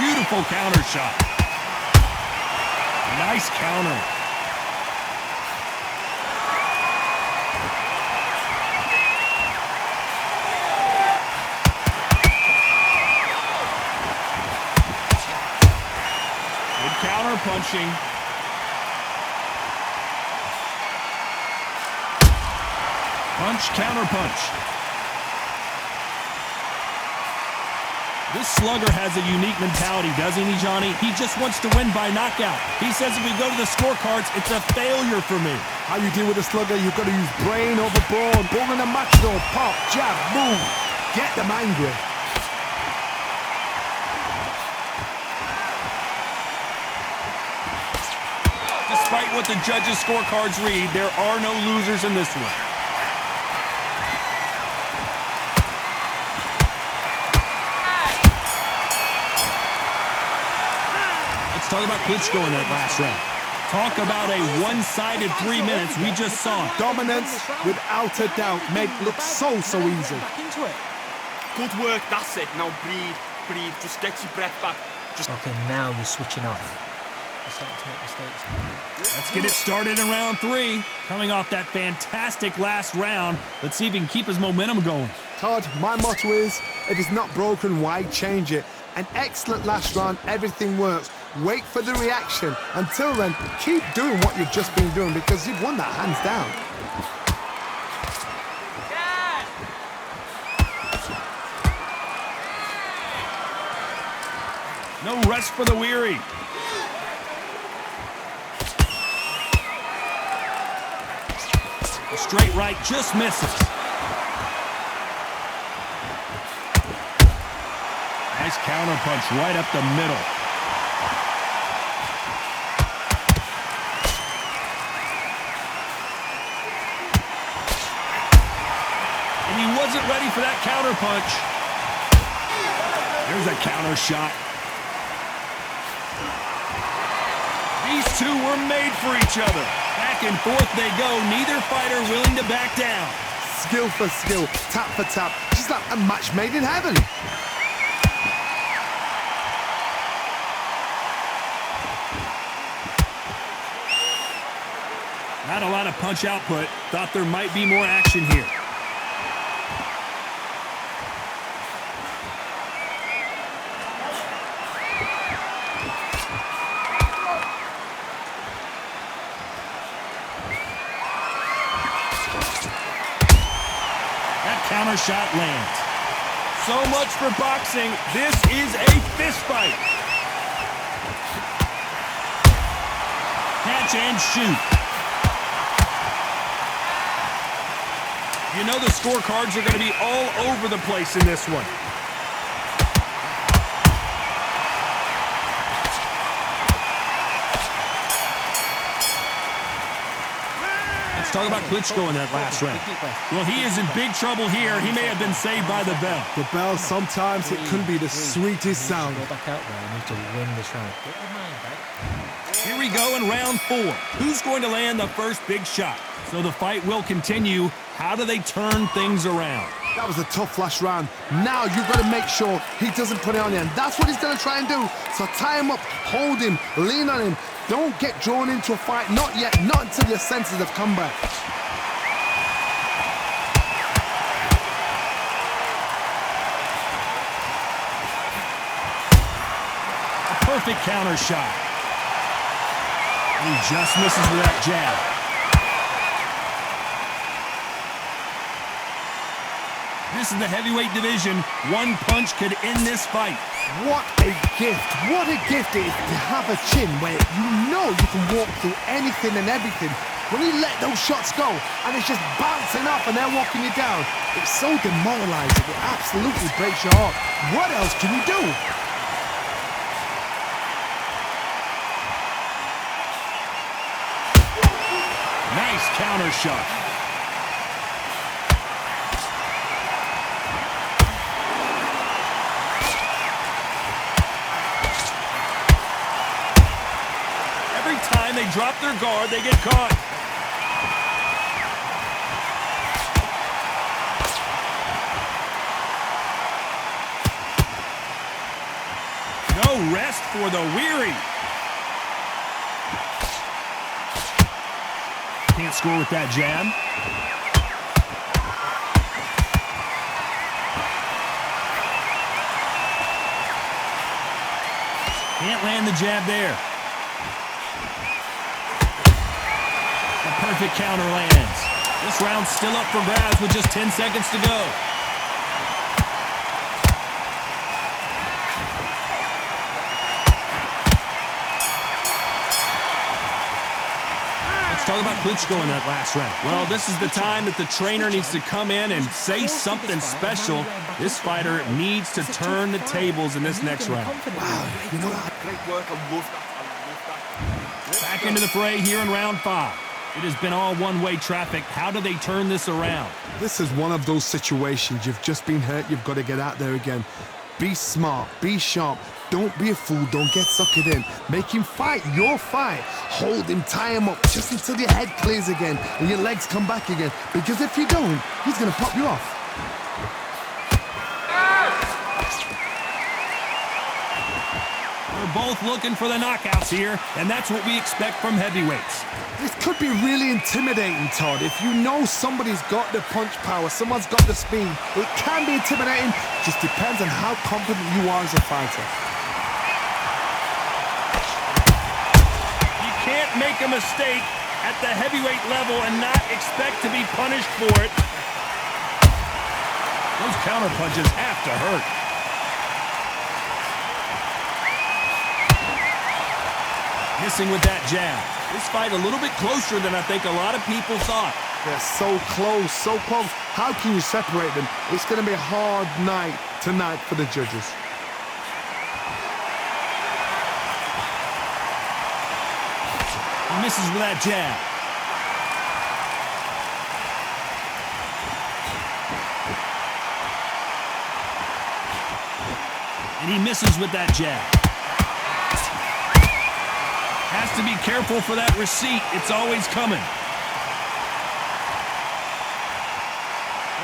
Beautiful counter shot. Nice counter. Good counter punching. Punch, counter punch. This slugger has a unique mentality, doesn't he, Johnny? He just wants to win by knockout. He says if we go to the scorecards, it's a failure for me. How you deal with a slugger, you've got to use brain over brawn. Ball in a match though, pop, jab, move. Get them angry. Despite what the judges' scorecards read, there are no losers in this one. Talk about Klitschko in that last round. Talk about a one-sided 3 minutes. We just saw it. Dominance, without a doubt, made look so easy. Good work, that's it. Now breathe. Just get your breath back. Okay, now you're switching off. You're starting to make mistakes. Let's get it started in round 3. Coming off that fantastic last round, let's see if he can keep his momentum going. Todd, my motto is, if it's not broken, why change it? An excellent last round, everything works. Wait for the reaction. Until then, keep doing what you've just been doing because you've won that hands down. No rest for the weary. A straight right just misses. Nice counter punch right up the middle. And he wasn't ready for that counter punch. There's a counter shot. These two were made for each other. Back and forth they go, neither fighter willing to back down. Skill for skill, tap for tap, just like a match made in heaven. Not a lot of punch output. Thought there might be more action here. That counter shot lands. So much for boxing. This is a fist fight. Catch and shoot. You know the scorecards are going to be all over the place in this one. Let's talk about Klitschko in that last round. Well, he is in big trouble here. He may have been saved by the bell. The bell, sometimes it can be the sweetest sound. Go back out there. You need to win this round. Get your mind right. Here we go in round 4. Who's going to land the first big shot? So the fight will continue. How do they turn things around? That was a tough last round. Now you've got to make sure he doesn't put it on you. And that's what he's going to try and do. So tie him up, hold him, lean on him. Don't get drawn into a fight. Not yet. Not until your senses have come back. A perfect counter shot. He just misses with that jab. This is the heavyweight division. One punch could end this fight. What a gift. What a gift it is to have a chin where you know you can walk through anything and everything. When you let those shots go and it's just bouncing off and they're walking you down, it's so demoralizing. It absolutely breaks your heart. What else can you do? Nice counter shot. Every time they drop their guard, they get caught. No rest for the weary. Can't score with that jab. Can't land the jab there. The perfect counter lands. This round's still up for grabs with just 10 seconds to go. Let's talk about Klitschko in that last round. Well, this is the time that the trainer needs to come in and say something special. This fighter needs to turn the tables in this next round. Wow, you know what? Great work. I love that. I love that. Back into the fray here in round 5. It has been all one-way traffic. How do they turn this around? This is one of those situations. You've just been hurt. You've got to get out there again. Be smart. Be sharp. Don't be a fool. Don't get suckered in. Make him fight your fight. Hold him, tie him up just until your head clears again and your legs come back again. Because if you don't, he's going to pop you off. We're both looking for the knockouts here, and that's what we expect from heavyweights. This could be really intimidating, Todd. If you know somebody's got the punch power, someone's got the speed, it can be intimidating. Just depends on how confident you are as a fighter. You can't make a mistake at the heavyweight level and not expect to be punished for it. Those counter punches have to hurt. Missing with that jab. This fight a little bit closer than I think a lot of people thought. They're so close, so close. How can you separate them? It's going to be a hard night tonight for the judges. He misses with that jab. And he misses with that jab. Has to be careful for that receipt. It's always coming.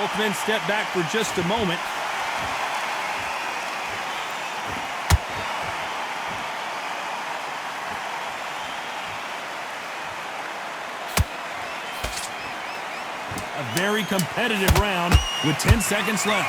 Both men step back for just a moment. A very competitive round with 10 seconds left.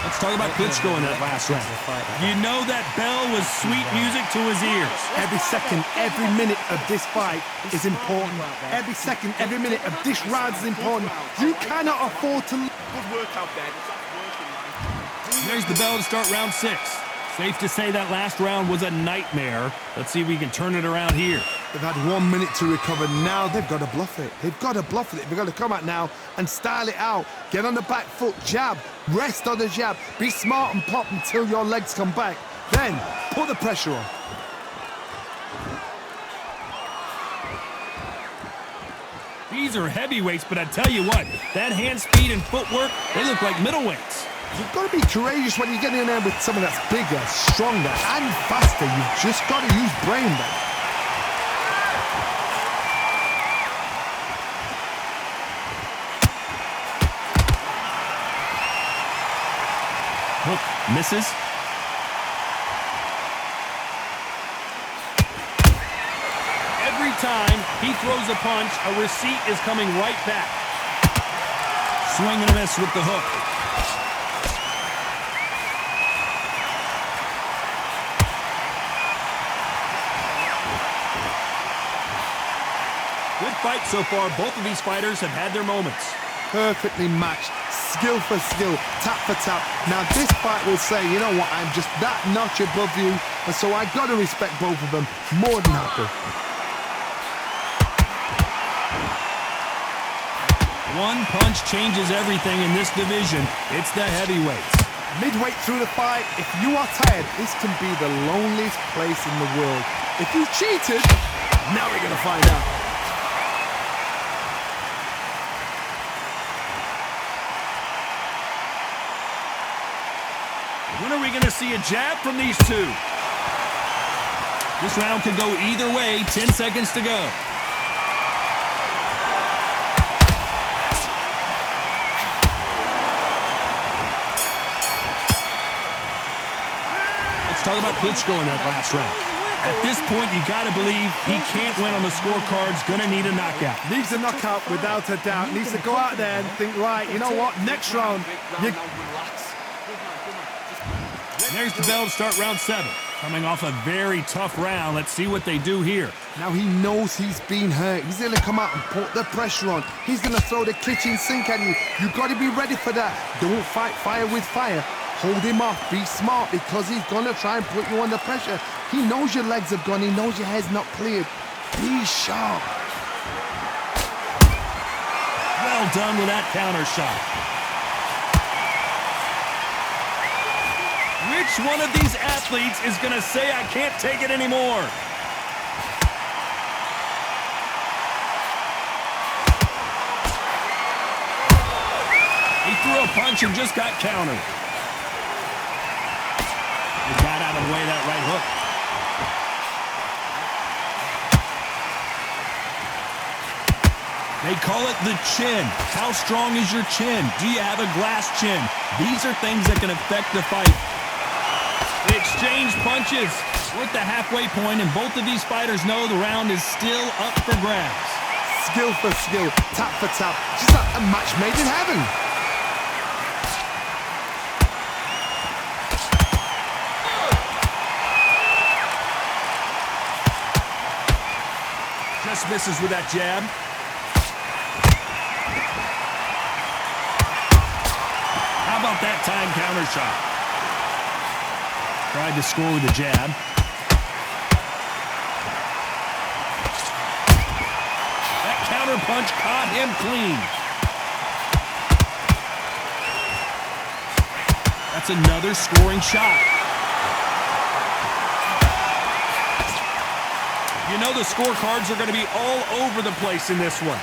Let's talk about Klitschko in that last round. You know that bell was sweet music to his ears. Every second, every minute of this fight is important. Every second, every minute of this round is important. You cannot afford to... Good work out there. That's working, man. There's the bell to start round 6. Safe to say that last round was a nightmare. Let's see if we can turn it around here. They've had 1 minute to recover. Now they've got to bluff it. They've got to bluff it. They've got to come out now and style it out. Get on the back foot, jab, rest on the jab. Be smart and pop until your legs come back. Then put the pressure on. These are heavyweights, but I tell you what, that hand speed and footwork, they look like middleweights. You've got to be courageous when you get in there with someone that's bigger, stronger, and faster. You've just got to use brain then. Hook misses. Every time he throws a punch, a receipt is coming right back. Swing and a miss with the hook. Good fight so far. Both of these fighters have had their moments. Perfectly matched, skill for skill, tap for tap. Now this fight will say, you know what, I'm just that notch above you, and so I got to respect both of them more than happy. One punch changes everything in this division. It's the heavyweights. Midway through the fight, if you are tired, this can be the loneliest place in the world. If you cheated, now we're going to find out. When are we going to see a jab from these two? This round could go either way. 10 seconds to go. talk about Klitschko in that last round. At this point, you got to believe he can't win on the scorecards. Going to need a knockout. Needs a knockout without a doubt. Needs to go out there and think, right, you know what, next round. There's the bell to start round 7. Coming off a very tough round. Let's see what they do here. Now he knows he's been hurt. He's going to come out and put the pressure on. He's going to throw the kitchen sink at you. You've got to be ready for that. Don't fight fire with fire. Hold him off. Be smart because he's going to try and put you under pressure. He knows your legs have gone. He knows your head's not cleared. Be sharp. Well done with that counter shot. Which one of these athletes is going to say, I can't take it anymore? He threw a punch and just got countered. He got out of the way of that right hook. They call it the chin. How strong is your chin? Do you have a glass chin? These are things that can affect the fight. They exchange punches. We're at the halfway point, and both of these fighters know the round is still up for grabs. Skill for skill, tap for tap. Just like a match made in heaven. Just misses with that jab. How about that time counter shot? Tried to score with a jab. That counter punch caught him clean. That's another scoring shot. You know the scorecards are going to be all over the place in this one.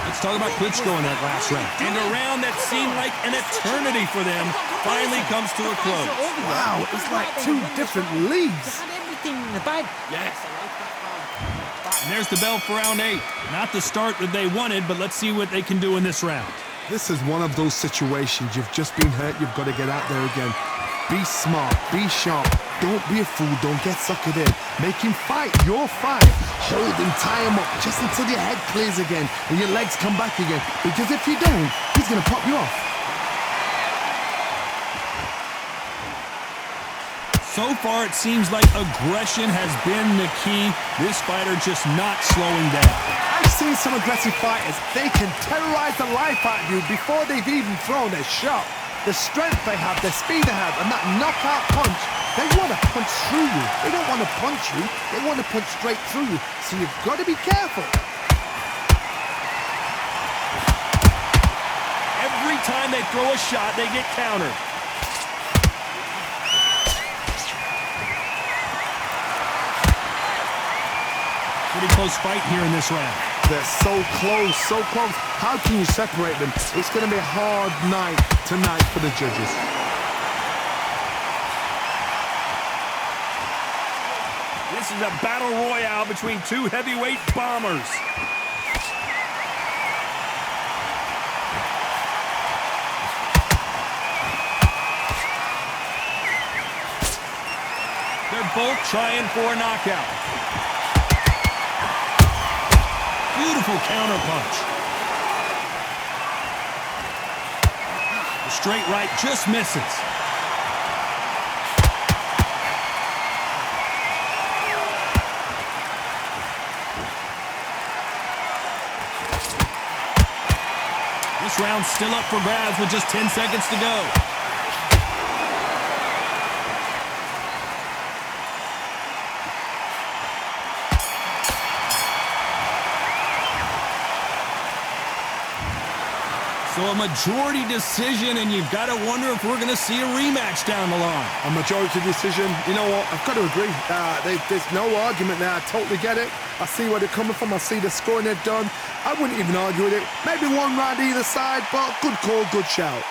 Let's talk about Klitschko in that last round. And a round that seemed like an eternity for them finally comes to a close. Wow, it's like two different leagues. Had everything in the bag. Yes. And there's the bell for round 8. Not the start that they wanted, but let's see what they can do in this round. This is one of those situations. You've just been hurt. You've got to get out there again. Be smart. Be sharp. Don't be a fool. Don't get suckered in. Make him fight your fight. Hold him, tie him up just until your head clears again and your legs come back again. Because if you don't, he's going to pop you off. So far, it seems like aggression has been the key. This fighter just not slowing down. I've seen some aggressive fighters. They can terrorize the life out of you before they've even thrown a shot. The strength they have, the speed they have, and that knockout punch, they want to punch through you. They don't want to punch you. They want to punch straight through you. So you've got to be careful. Every time they throw a shot, they get countered. Pretty close fight here in this round. They're so close, so close. How can you separate them? It's going to be a hard night tonight for the judges. This is a battle royale between two heavyweight bombers. They're both trying for a knockout. Beautiful counter punch. The straight right just misses. This round's still up for grabs with just 10 seconds to go. So a majority decision, and you've got to wonder if we're going to see a rematch down the line. A majority decision. You know what? I've got to agree. There's no argument there. I totally get it. I see where they're coming from. I see the scoring they've done. I wouldn't even argue with it. Maybe one round either side, but good call, good shout.